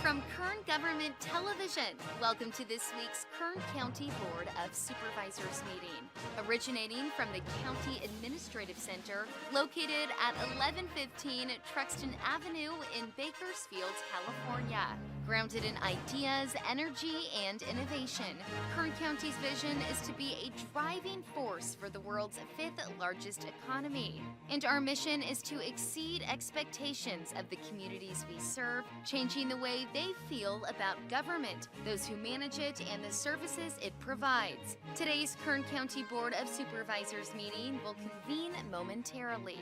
From Kern Government Television, welcome to this week's Kern County Board of Supervisors meeting. Originating from the County Administrative Center, located at 1115 Truxton Avenue in Bakersfield, California. Grounded in ideas, energy, and innovation, Kern County's vision is to be a driving force for the world's fifth largest economy. And our mission is to exceed expectations of the communities we serve, changing the way they feel about government, those who manage it, and the services it provides. Today's Kern County Board of Supervisors meeting will convene momentarily.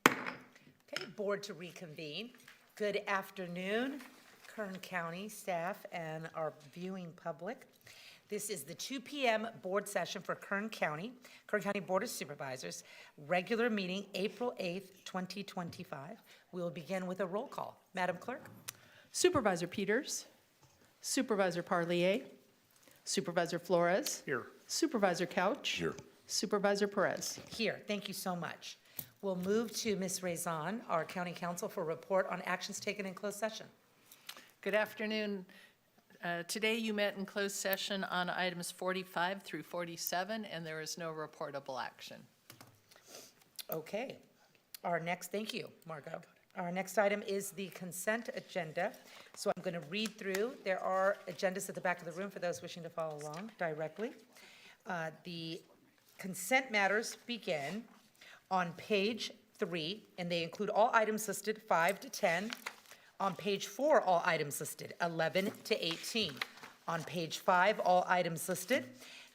Okay, board to reconvene. Good afternoon, Kern County staff and our viewing public. This is the 2 p.m. board session for Kern County Board of Supervisors, regular meeting April 8th, 2025. We will begin with a roll call. Madam Clerk. Supervisor Peters, Supervisor Parlier, Supervisor Flores. Here. Supervisor Couch. Here. Supervisor Perez. Here, thank you so much. We'll move to Ms. Rezan, our County Counsel, for a report on actions taken in closed session. Good afternoon. Today you met in closed session on items 45 through 47, and there is no reportable action. Okay. Thank you, Margot. Our next item is the consent agenda. So I'm going to read through. There are agendas at the back of the room for those wishing to follow along directly. The consent matters begin on page 3, and they include all items listed 5 to 10. On page 4, all items listed 11 to 18. On page 5, all items listed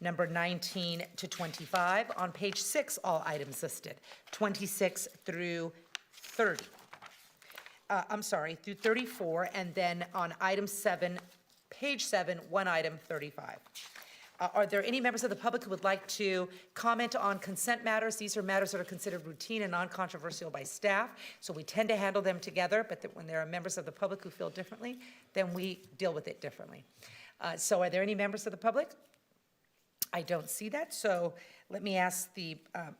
number 19 to 25. On page 6, all items listed 26 through 30. Through 34, and then on item 7, page 7, one item 35. Are there any members of the public who would like to comment on consent matters? These are matters that are considered routine and non-controversial by staff, so we tend to handle them together, but when there are members of the public who feel differently, then we deal with it differently. So are there any members of the public? I don't see that, so let me ask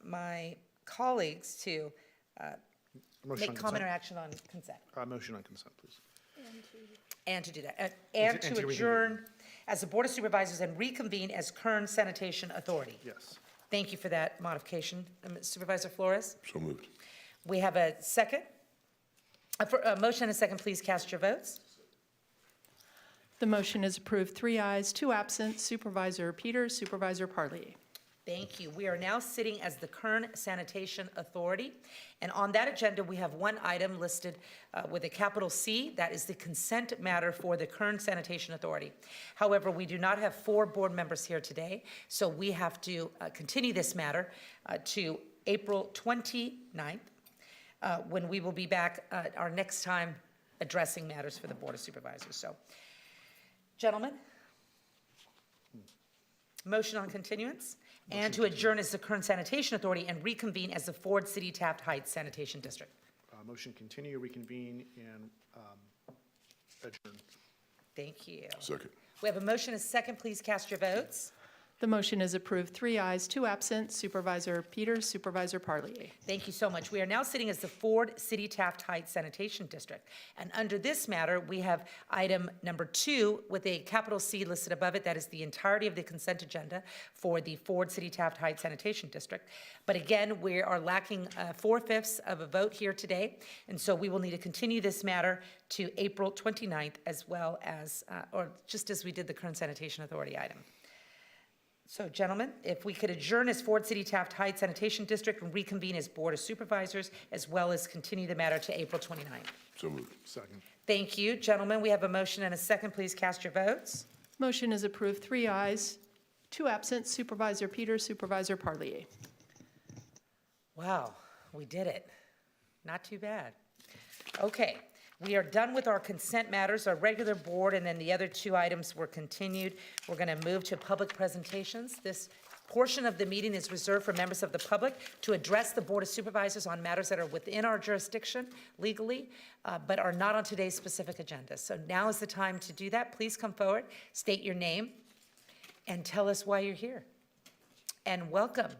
my colleagues to make comment or action on consent. Motion on consent, please. And to do that. And to adjourn as the Board of Supervisors and reconvene as Kern Sanitation Authority. Yes. Thank you for that modification. Supervisor Flores? So moved. We have a second. A motion and a second, please cast your votes. The motion is approved, 3 ayes, 2 absent. Supervisor Peters, Supervisor Parlier. Thank you. We are now sitting as the Kern Sanitation Authority. And on that agenda, we have one item listed with a capital C. That is the consent matter for the Kern Sanitation Authority. However, we do not have 4 board members here today, so we have to continue this matter to April 29th, when we will be back our next time addressing matters for the Board of Supervisors. So, gentlemen, motion on continuance. And to adjourn as the Kern Sanitation Authority and reconvene as the Ford City Taft Heights Sanitation District. Motion continue, reconvene, and adjourn. Thank you. Second. We have a motion and a second. Please cast your votes. The motion is approved, 3 ayes, 2 absent. Supervisor Peters, Supervisor Parlier. Thank you so much. We are now sitting as the Ford City Taft Heights Sanitation District. And under this matter, we have item number 2 with a capital C listed above it. That is the entirety of the consent agenda for the Ford City Taft Heights Sanitation District. But again, we are lacking 4/5 of a vote here today. And so we will need to continue this matter to April 29th as well as, or just as we did the Kern Sanitation Authority item. So, gentlemen, if we could adjourn as Ford City Taft Heights Sanitation District and reconvene as Board of Supervisors, as well as continue the matter to April 29th. So moved. Second. Thank you. Gentlemen, we have a motion and a second. Please cast your votes. Motion is approved, 3 ayes, 2 absent. Supervisor Peters, Supervisor Parlier. Wow, we did it. Not too bad. Okay. We are done with our consent matters, our regular board, and then the other 2 items were continued. We're going to move to public presentations. This portion of the meeting is reserved for members of the public to address the Board of Supervisors on matters that are within our jurisdiction legally, but are not on today's specific agenda. So now is the time to do that. Please come forward, state your name, and tell us why you're here. And welcome.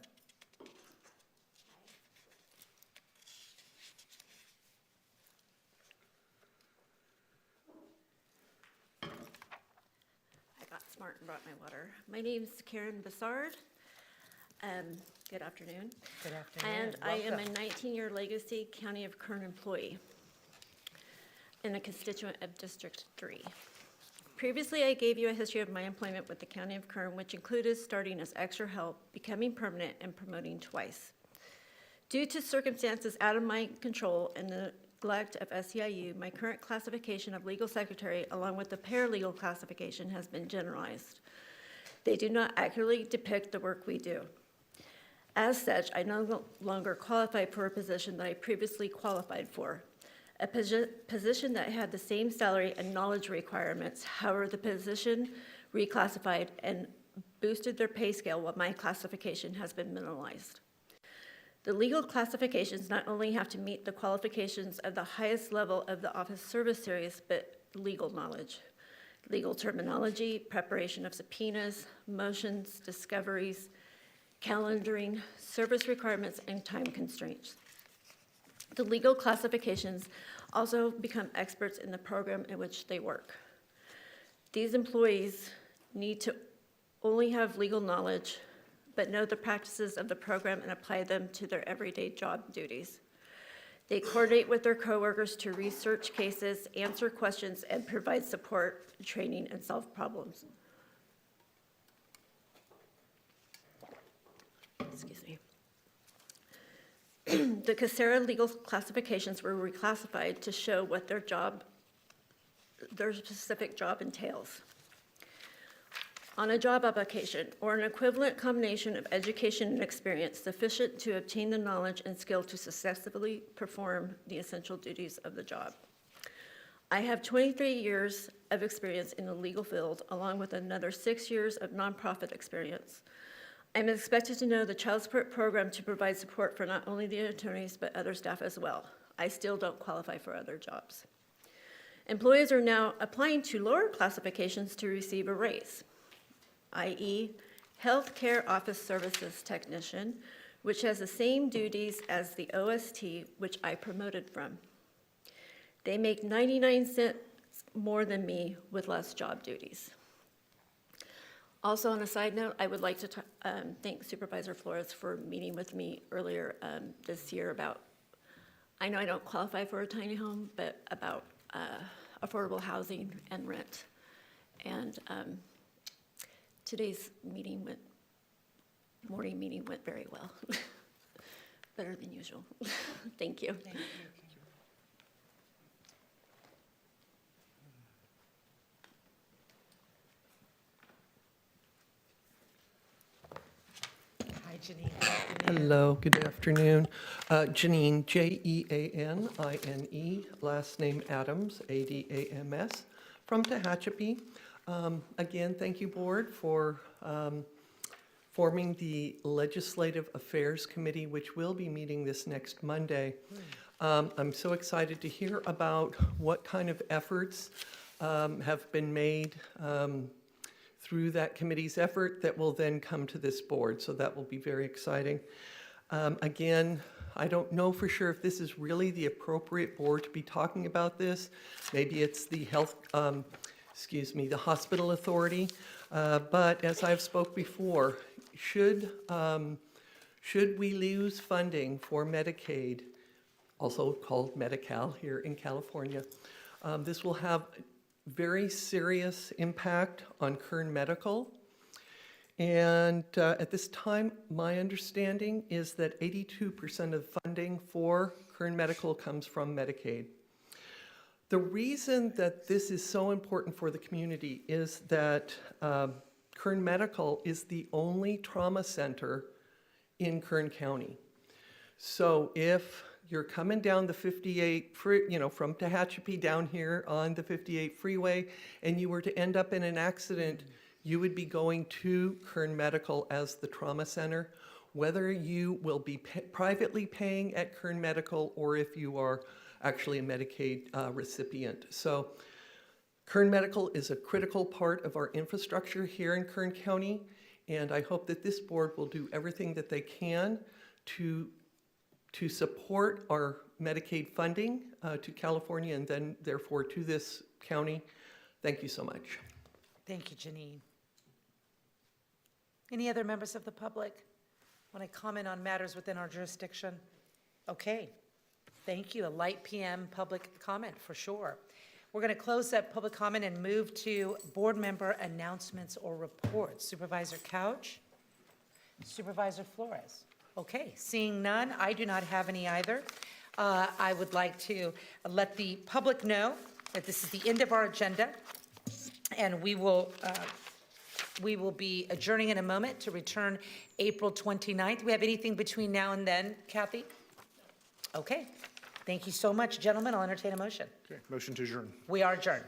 I got smart and brought my water. My name's Kern. Good afternoon. Good afternoon. And I am a Welcome. 19-year legacy County of Kern employee and a constituent of District 3. Previously, I gave you a history of my employment with the County of Kern, which included starting as extra help, becoming permanent, and promoting twice. Due to circumstances out of my control and the neglect of SEIU, my current classification of legal secretary, along with the paralegal classification, has been generalized. They do not accurately depict the work we do. As such, I no longer qualify for a position that I previously qualified for, a position that had the same salary and knowledge requirements. However, the position reclassified and boosted their pay scale while my classification has been minimalized. The legal classifications not only have to meet the qualifications of the highest level of the office service series, but legal knowledge, legal terminology, preparation of subpoenas, motions, discoveries, calendaring, service requirements, and time constraints. The legal classifications also become experts in the program in which they work. These employees need to only have legal knowledge, but know the practices of the program and apply them to their everyday job duties. They coordinate with their coworkers to research cases, answer questions, and provide support, training, and solve problems. Excuse me. The Casera legal classifications were reclassified to show what their specific job entails. On a job application, or an equivalent combination of education and experience sufficient to obtain the knowledge and skill to successfully perform the essential duties of the job. I have 23 years of experience in the legal field, along with another 6 years of nonprofit experience. I'm expected to know the child support program to provide support for not only the attorneys, but other staff as well. I still don't qualify for other jobs. Employees are now applying to lower classifications to receive a raise, i.e., Healthcare Office Services Technician, which has the same duties as the OST, which I promoted from. They make 99 cents more than me with less job duties. Also, on a side note, I would like to thank Supervisor Flores for meeting with me earlier this year about, I know I don't qualify for a tiny home, but about affordable housing and rent. And today's morning meeting went very well, better than usual. Thank you. Thank you. Hi, Janine. Good afternoon. Hello, good afternoon. Janine, Jeanine, last name Adams, Adams, from Tehachapi. Again, thank you, Board, for forming the Legislative Affairs Committee, which will be meeting this next Monday. I'm so excited to hear about what kind of efforts have been made through that committee's effort that will then come to this board. So that will be very exciting. Again, I don't know for sure if this is really the appropriate board to be talking about this. Maybe it's the the hospital authority. But as I've spoke before, should we lose funding for Medicaid, also called Medi-Cal here in California, this will have very serious impact on Kern Medical. And at this time, my understanding is that 82% of funding for Kern Medical comes from Medicaid. The reason that this is so important for the community is that Kern Medical is the only trauma center in Kern County. So if you're coming down the 58, from Tehachapi down here on the 58 freeway, and you were to end up in an accident, you would be going to Kern Medical as the trauma center, whether you will be privately paying at Kern Medical or if you are actually a Medicaid recipient. So Kern Medical is a critical part of our infrastructure here in Kern County, and I hope that this board will do everything that they can to support our Medicaid funding to California and then therefore to this county. Thank you so much. Thank you, Janine. Any other members of the public want to comment on matters within our jurisdiction? Okay, thank you. A light PM public comment for sure. We're going to close that public comment and move to board member announcements or reports. Supervisor Couch, Supervisor Flores. Okay, seeing none, I do not have any either. I would like to let the public know that this is the end of our agenda, and we will be adjourning in a moment to return April 29th. We have anything between now and then, Kathy? Okay, thank you so much, gentlemen. I'll entertain a motion. Okay, motion to adjourn. We are adjourned.